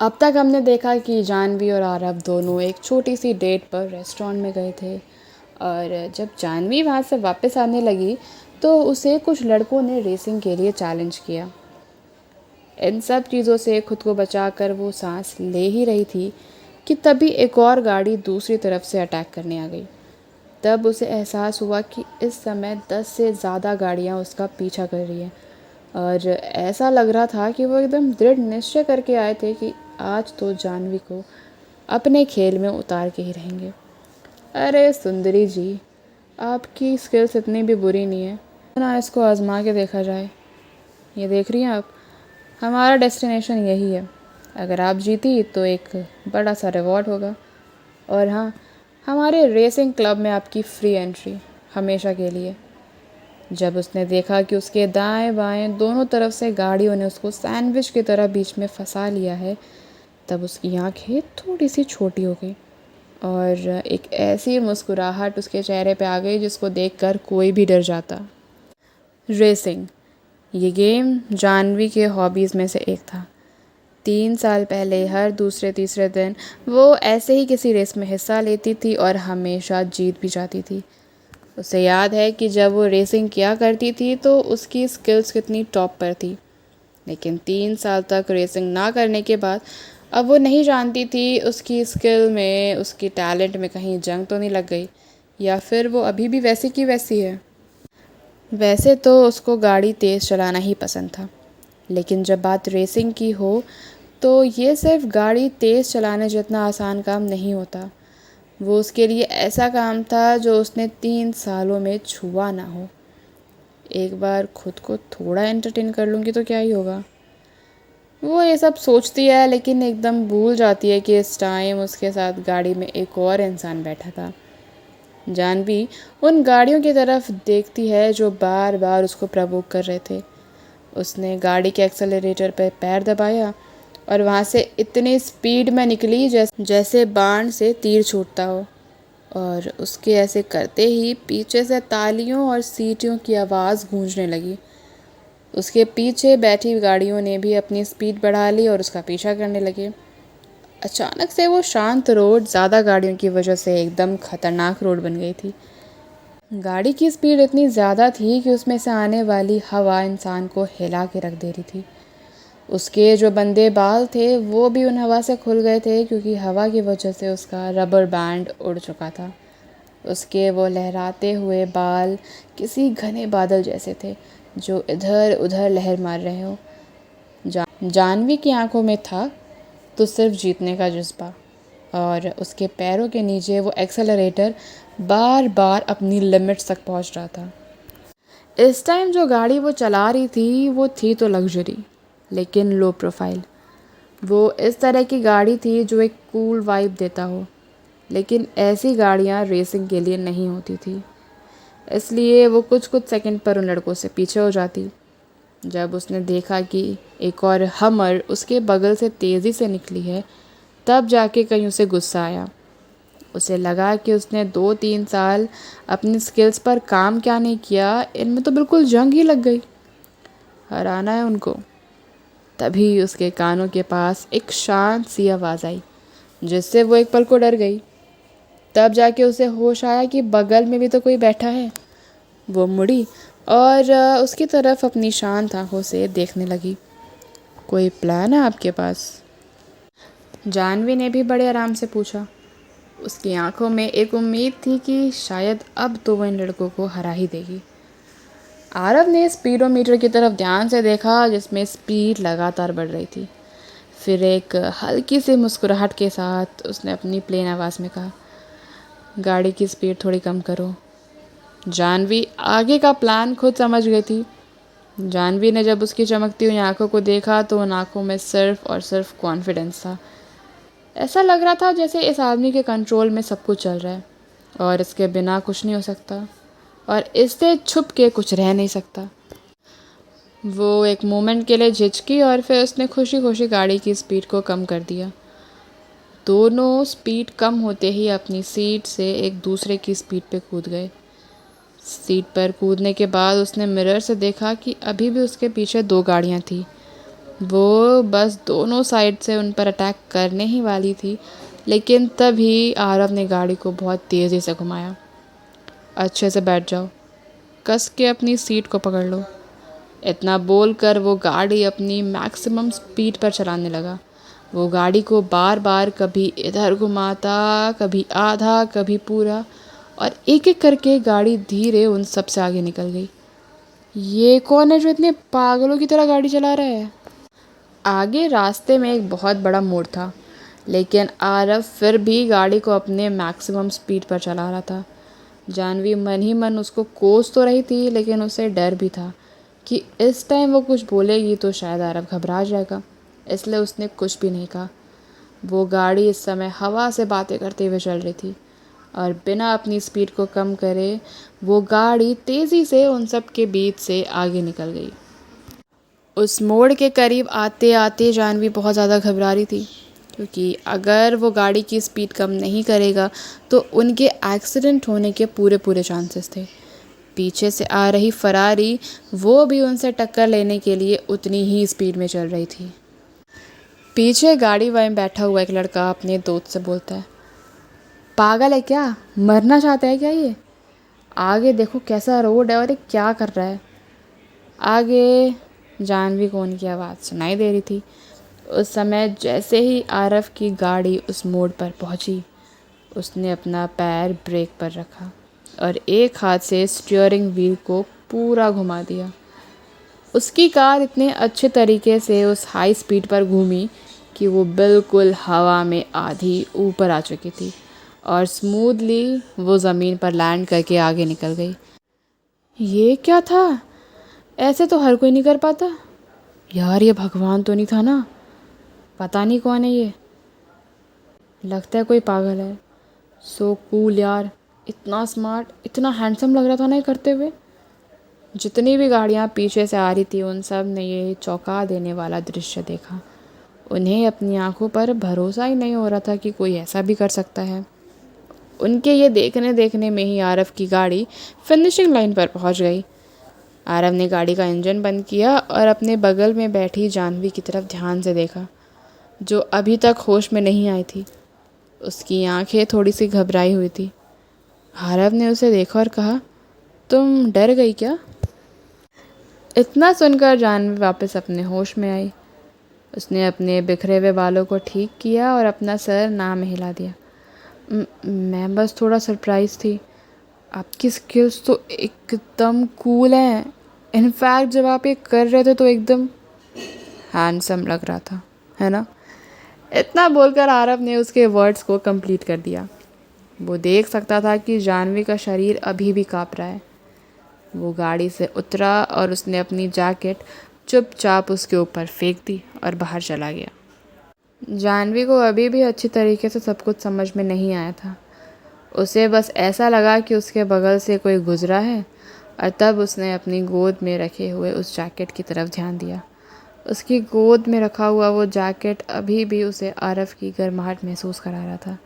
अब तक हमने देखा कि जानवी और आरव दोनों एक छोटी सी डेट पर रेस्टोरेंट में गए थे और जब जानवी वहाँ से वापस आने लगी तो उसे कुछ लड़कों ने रेसिंग के लिए चैलेंज किया। इन सब चीज़ों से खुद को बचाकर वो सांस ले ही रही थी कि तभी एक और गाड़ी दूसरी तरफ से अटैक करने आ गई। तब उसे एहसास हुआ कि इस समय 10 से ज़्यादा गाड़ियाँ उसका पीछा कर रही हैं और ऐसा लग रहा था कि वो एकदम दृढ़ निश्चय करके आए थे कि आज तो जानवी को अपने खेल में उतार के ही रहेंगे। अरे सुंदरी जी, आपकी स्किल्स इतनी भी बुरी नहीं है ना, इसको आजमा के देखा जाए। ये देख रही हैं आप, हमारा डेस्टिनेशन यही है। अगर आप जीती तो एक बड़ा सा रिवॉर्ड होगा और हाँ, हमारे रेसिंग क्लब में आपकी फ्री एंट्री हमेशा के लिए। जब उसने देखा कि उसके दाएं बाएं दोनों तरफ से गाड़ियों ने उसको सैंडविच की तरह बीच में फंसा लिया है, तब उसकी आंखें थोड़ी सी छोटी हो गई और एक ऐसी मुस्कुराहट उसके चेहरे पे आ गई जिसको देखकर कोई भी डर जाता। रेसिंग, ये गेम जानवी के हॉबीज़ में से एक था। 3 साल पहले हर दूसरे तीसरे दिन वो ऐसे ही किसी रेस में हिस्सा लेती थी और हमेशा जीत भी जाती थी। उसे याद है कि जब वो रेसिंग किया करती थी तो उसकी स्किल्स कितनी टॉप पर थी, लेकिन 3 साल तक रेसिंग ना करने के बाद अब वो नहीं जानती थी उसकी स्किल में, उसकी टैलेंट में कहीं जंग तो नहीं लग गई या फिर वो अभी भी वैसी की वैसी है। वैसे तो उसको गाड़ी तेज़ चलाना ही पसंद था, लेकिन जब बात रेसिंग की हो तो ये सिर्फ गाड़ी तेज़ चलाने जितना आसान काम नहीं होता। वो उसके लिए ऐसा काम था जो उसने 3 सालों में छुआ ना हो। एक बार खुद को थोड़ा एंटरटेन कर लूँगी तो क्या ही होगा। वो ये सब सोचती है लेकिन एकदम भूल जाती है कि इस टाइम उसके साथ गाड़ी में एक और इंसान बैठा था। जानवी उन गाड़ियों की तरफ देखती है जो बार बार उसको प्रवोक कर रहे थे। उसने गाड़ी के एक्सेलरेटर पर पैर दबाया और वहाँ से इतनी स्पीड में निकली जैसे बाण से तीर छूटता हो, और उसके ऐसे करते ही पीछे से तालियों और सीटियों की आवाज़ गूंजने लगी। उसके पीछे बैठी गाड़ियों ने भी अपनी स्पीड बढ़ा ली और उसका पीछा करने लगे। अचानक से वो शांत रोड ज़्यादा गाड़ियों की वजह से एकदम खतरनाक रोड बन गई थी। गाड़ी की स्पीड इतनी ज़्यादा थी कि उसमें से आने वाली हवा इंसान को हिला के रख दे रही थी। उसके जो बंदे बाल थे वो भी उन हवा से खुल गए थे क्योंकि हवा की वजह से उसका रबर बैंड उड़ चुका था। उसके वो लहराते हुए बाल किसी घने बादल जैसे थे जो इधर उधर लहर मार रहे हो। जानवी की आंखों में था तो सिर्फ जीतने का जज्बा, और उसके पैरों के नीचे वो एक्सेलरेटर बार बार अपनी लिमिट्स तक पहुंच रहा था। इस टाइम जो गाड़ी वो चला रही थी वो थी तो लग्जरी, लेकिन लो प्रोफाइल। वो इस तरह की गाड़ी थी जो एक कूल वाइब देता हो, लेकिन ऐसी गाड़ियाँ रेसिंग के लिए नहीं होती थी, इसलिए वो कुछ कुछ सेकंड पर उन लड़कों से पीछे हो जाती। जब उसने देखा कि एक और हमर उसके बगल से तेज़ी से निकली है, तब जाके कहीं उसे गुस्सा आया। उसे लगा कि उसने 2-3 साल अपनी स्किल्स पर काम क्या नहीं किया, इनमें तो बिल्कुल जंग ही लग गई। हराना है उनको। तभी उसके कानों के पास एक शांत सी आवाज़ आई जिससे वो एक पल को डर गई। तब जाके उसे होश आया कि बगल में भी तो कोई बैठा है। वो मुड़ी और उसकी तरफ अपनी शांत आंखों से देखने लगी। कोई प्लान है आपके पास? जानवी ने भी बड़े आराम से पूछा। उसकी आंखों में एक उम्मीद थी कि शायद अब तो वह इन लड़कों को हरा ही देगी। आरव ने स्पीडोमीटर की तरफ ध्यान से देखा जिसमें स्पीड लगातार बढ़ रही थी। फिर एक हल्की सी मुस्कुराहट के साथ उसने अपनी प्लेन आवाज़ में कहा, गाड़ी की स्पीड थोड़ी कम करो। जानवी आगे का प्लान खुद समझ गई थी। जानवी ने जब उसकी चमकती हुई आंखों को देखा तो उन आंखों में सिर्फ और सिर्फ कॉन्फिडेंस था। ऐसा लग रहा था जैसे इस आदमी के कंट्रोल में सब कुछ चल रहा है और इसके बिना कुछ नहीं हो सकता और इससे छुप के कुछ रह नहीं सकता। वो एक मोमेंट के लिए झिझकी और फिर उसने खुशी खुशी गाड़ी की स्पीड को कम कर दिया। दोनों स्पीड कम होते ही अपनी सीट से एक दूसरे की स्पीड पे कूद गए। सीट पर कूदने के बाद उसने मिरर से देखा कि अभी भी उसके पीछे 2 गाड़ियाँ थी। वो बस दोनों साइड से उन पर अटैक करने ही वाली थी, लेकिन तभी आरव ने गाड़ी को बहुत तेज़ी से घुमाया। अच्छे से बैठ जाओ, कस के अपनी सीट को पकड़ लो। इतना बोलकर वो गाड़ी अपनी मैक्सिमम स्पीड पर चलाने लगा। वो गाड़ी को बार बार कभी इधर घुमाता, कभी आधा, कभी पूरा, और एक एक करके गाड़ी धीरे उन सब से आगे निकल गई। ये कौन है जो इतने पागलों की तरह गाड़ी चला रहा है? आगे रास्ते में एक बहुत बड़ा मोड़ था, लेकिन आरव फिर भी गाड़ी को अपने मैक्सिमम स्पीड पर चला रहा था। जानवी मन ही मन उसको कोस तो रही थी, लेकिन उसे डर भी था कि इस टाइम वो कुछ बोलेगी तो शायद आरव घबरा जाएगा, इसलिए उसने कुछ भी नहीं कहा। वो गाड़ी इस समय हवा से बातें करते हुए चल रही थी, और बिना अपनी स्पीड को कम करे वो गाड़ी तेज़ी से उन सब के बीच से आगे निकल गई। उस मोड़ के करीब आते आते जानवी बहुत ज़्यादा घबरा रही थी, क्योंकि अगर वो गाड़ी की स्पीड कम नहीं करेगा तो उनके एक्सीडेंट होने के पूरे पूरे चांसेस थे। पीछे से आ रही फरारी वो भी उनसे टक्कर लेने के लिए उतनी ही स्पीड में चल रही थी। पीछे गाड़ी में बैठा हुआ एक लड़का अपने दोस्त से बोलता है, पागल है क्या? मरना चाहता है क्या ये? आगे देखो कैसा रोड है और ये क्या कर रहा है? आगे जानवी को उनकी आवाज़ सुनाई दे रही थी। उस समय जैसे ही आरव की गाड़ी उस मोड़ पर पहुंची, उसने अपना पैर ब्रेक पर रखा और एक हाथ से स्टीयरिंग व्हील को पूरा घुमा दिया। उसकी कार इतने अच्छे तरीके से उस हाई स्पीड पर घूमी कि वो बिल्कुल हवा में आधी ऊपर आ चुकी थी और स्मूथली वो ज़मीन पर लैंड करके आगे निकल गई। ये क्या था? ऐसे तो हर कोई नहीं कर पाता। यार ये भगवान तो नहीं था ना? पता नहीं कौन है ये, लगता है कोई पागल है। सो कूल यार, इतना स्मार्ट, इतना हैंडसम लग रहा था ना ये करते हुए। जितनी भी गाड़ियाँ पीछे से आ रही थी उन सब ने ये चौंका देने वाला दृश्य देखा। उन्हें अपनी आंखों पर भरोसा ही नहीं हो रहा था कि कोई ऐसा भी कर सकता है। उनके ये देखने देखने में ही आरव की गाड़ी फिनिशिंग लाइन पर पहुंच गई। आरव ने गाड़ी का इंजन बंद किया और अपने बगल में बैठी जानवी की तरफ ध्यान से देखा, जो अभी तक होश में नहीं आई थी। उसकी आंखें थोड़ी सी घबराई हुई थी। आरव ने उसे देखा और कहा, तुम डर गई क्या? इतना सुनकर जानवी वापस अपने होश में आई। उसने अपने बिखरे हुए बालों को ठीक किया और अपना सर ना में हिला दिया। मैं बस थोड़ा सरप्राइज थी। आपकी स्किल्स तो एकदम कूल हैं। इनफैक्ट जब आप ये कर रहे थे तो एकदम हैंडसम लग रहा था, है ना? इतना बोलकर आरव ने उसके वर्ड्स को कंप्लीट कर दिया। वो देख सकता था कि जानवी का शरीर अभी भी काँप रहा है। वो गाड़ी से उतरा और उसने अपनी जैकेट चुपचाप उसके ऊपर फेंक दी और बाहर चला गया। जानवी को अभी भी अच्छी तरीके से सब कुछ समझ में नहीं आया था। उसे बस ऐसा लगा कि उसके बगल से कोई गुजरा है, और तब उसने अपनी गोद में रखे हुए उस जैकेट की तरफ ध्यान दिया। उसकी गोद में रखा हुआ वो जैकेट अभी भी उसे आरव की गर्माहट महसूस करा रहा था।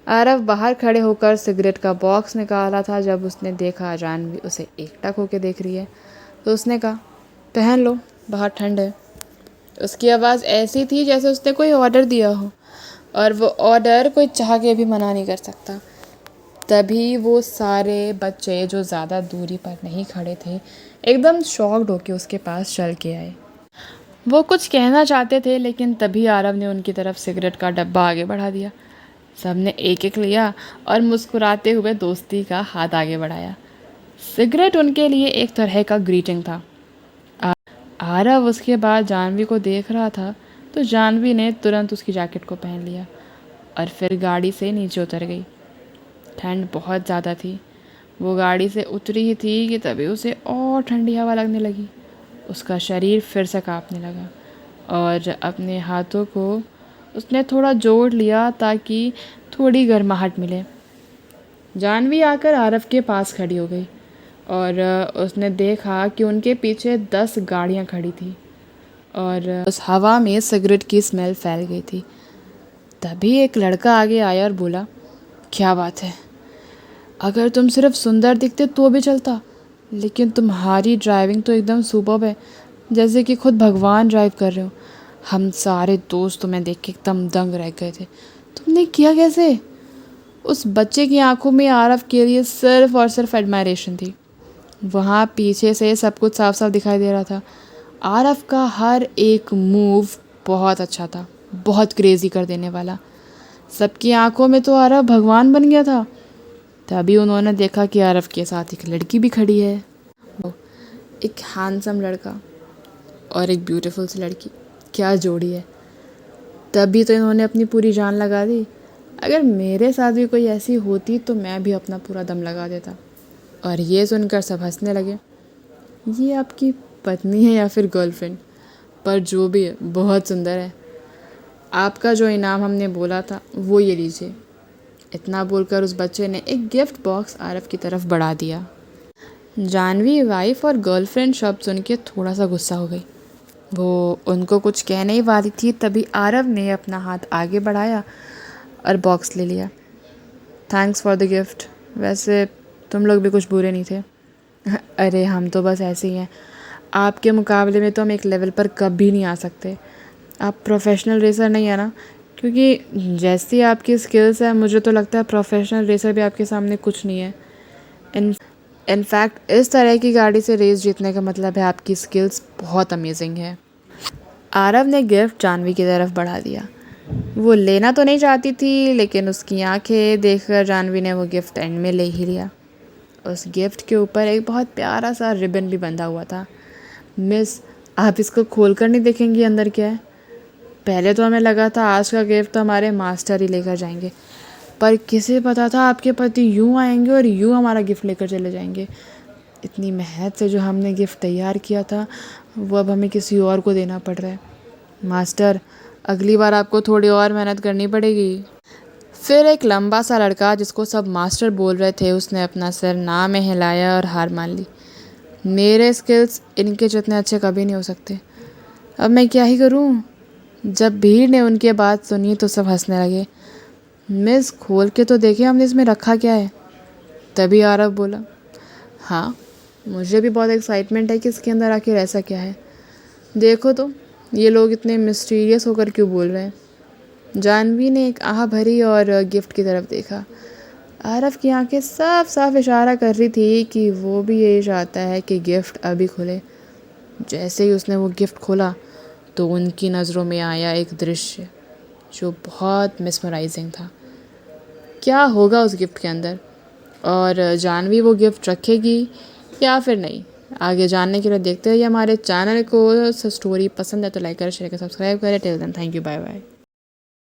आरव बाहर खड़े होकर सिगरेट का बॉक्स निकाला था। जब उसने देखा जानवी उसे एकटक होकर देख रही है तो उसने कहा, पहन लो, बाहर ठंड है। उसकी आवाज़ ऐसी थी जैसे उसने कोई ऑर्डर दिया हो, और वो ऑर्डर कोई चाह के भी मना नहीं कर सकता। तभी वो सारे बच्चे जो ज़्यादा दूरी पर नहीं खड़े थे एकदम शॉक्ड होके उसके पास चल के आए। वो कुछ कहना चाहते थे, लेकिन तभी आरव ने उनकी तरफ सिगरेट का डब्बा आगे बढ़ा दिया। सबने एक एक लिया और मुस्कुराते हुए दोस्ती का हाथ आगे बढ़ाया। सिगरेट उनके लिए एक तरह का ग्रीटिंग था। आरव उसके बाद जानवी को देख रहा था तो जानवी ने तुरंत उसकी जैकेट को पहन लिया और फिर गाड़ी से नीचे उतर गई। ठंड बहुत ज़्यादा थी। वो गाड़ी से उतरी ही थी कि तभी उसे और ठंडी हवा लगने लगी। उसका शरीर फिर से कांपने लगा और अपने हाथों को उसने थोड़ा जोड़ लिया ताकि थोड़ी गर्माहट मिले। जानवी आकर आरव के पास खड़ी हो गई और उसने देखा कि उनके पीछे 10 गाड़ियाँ खड़ी थी और उस हवा में सिगरेट की स्मेल फैल गई थी। तभी एक लड़का आगे आया और बोला, क्या बात है, अगर तुम सिर्फ सुंदर दिखते तो भी चलता, लेकिन तुम्हारी ड्राइविंग तो एकदम सुपर्ब है। जैसे कि खुद भगवान ड्राइव कर रहे हो। हम सारे दोस्त तुम्हें देख के एकदम दंग रह गए थे। तुमने किया कैसे? उस बच्चे की आंखों में आरव के लिए सिर्फ और सिर्फ एडमायरेशन थी। वहाँ पीछे से सब कुछ साफ साफ दिखाई दे रहा था। आरव का हर एक मूव बहुत अच्छा था, बहुत क्रेजी कर देने वाला। सबकी आंखों में तो आरव भगवान बन गया था। तभी उन्होंने देखा कि आरव के साथ एक लड़की भी खड़ी है। एक हैंडसम लड़का और एक ब्यूटीफुल सी लड़की, क्या जोड़ी है। तभी तो इन्होंने अपनी पूरी जान लगा दी। अगर मेरे साथ भी कोई ऐसी होती तो मैं भी अपना पूरा दम लगा देता। और ये सुनकर सब हंसने लगे। ये आपकी पत्नी है या फिर गर्लफ्रेंड, पर जो भी है बहुत सुंदर है। आपका जो इनाम हमने बोला था वो ये लीजिए। इतना बोलकर उस बच्चे ने एक गिफ्ट बॉक्स आरव की तरफ बढ़ा दिया। जानवी वाइफ और गर्लफ्रेंड शब्द सुन के थोड़ा सा गुस्सा हो गई। वो उनको कुछ कह नहीं वाली थी, तभी आरव ने अपना हाथ आगे बढ़ाया और बॉक्स ले लिया। Thanks for the gift. वैसे तुम लोग भी कुछ बुरे नहीं थे। अरे हम तो बस ऐसे ही हैं। आपके मुकाबले में तो हम एक लेवल पर कभी नहीं आ सकते। आप प्रोफेशनल रेसर नहीं है ना? क्योंकि जैसी आपकी स्किल्स है मुझे तो लगता है प्रोफेशनल रेसर भी आपके सामने कुछ नहीं है। इनफैक्ट इस तरह की गाड़ी से रेस जीतने का मतलब है आपकी स्किल्स बहुत अमेजिंग है। आरव ने गिफ्ट जानवी की तरफ बढ़ा दिया। वो लेना तो नहीं चाहती थी, लेकिन उसकी आंखें देखकर जानवी ने वो गिफ्ट एंड में ले ही लिया। उस गिफ्ट के ऊपर एक बहुत प्यारा सा रिबन भी बंधा हुआ था। मिस, आप इसको खोल कर नहीं देखेंगी अंदर क्या है? पहले तो हमें लगा था आज का गिफ्ट तो हमारे मास्टर ही लेकर जाएंगे, पर किसे पता था आपके पति यूँ आएंगे और यूँ हमारा गिफ्ट लेकर चले जाएंगे। इतनी मेहनत से जो हमने गिफ्ट तैयार किया था वो अब हमें किसी और को देना पड़ रहा है। मास्टर, अगली बार आपको थोड़ी और मेहनत करनी पड़ेगी। फिर एक लंबा सा लड़का जिसको सब मास्टर बोल रहे थे, उसने अपना सिर ना में हिलाया और हार मान ली। मेरे स्किल्स इनके जितने अच्छे कभी नहीं हो सकते। अब मैं क्या ही करूं? जब भीड़ ने उनकी बात सुनी तो सब हंसने लगे। मिस, खोल के तो देखिए हमने इसमें रखा क्या है। तभी आरव बोला, हाँ मुझे भी बहुत एक्साइटमेंट है कि इसके अंदर आखिर ऐसा क्या है। देखो तो ये लोग इतने मिस्टीरियस होकर क्यों बोल रहे हैं। जानवी ने एक आह भरी और गिफ्ट की तरफ देखा। आरव की आंखें साफ साफ इशारा कर रही थी कि वो भी यही चाहता है कि गिफ्ट अभी खुले। जैसे ही उसने वो गिफ्ट खोला तो उनकी नज़रों में आया एक दृश्य जो बहुत मिसमराइजिंग था। क्या होगा उस गिफ्ट के अंदर, और जानवी वो गिफ्ट रखेगी या फिर नहीं, आगे जानने के लिए देखते रहिए हमारे चैनल को। स्टोरी पसंद है तो लाइक करें, शेयर करें, सब्सक्राइब करें। Till then thank you, bye bye.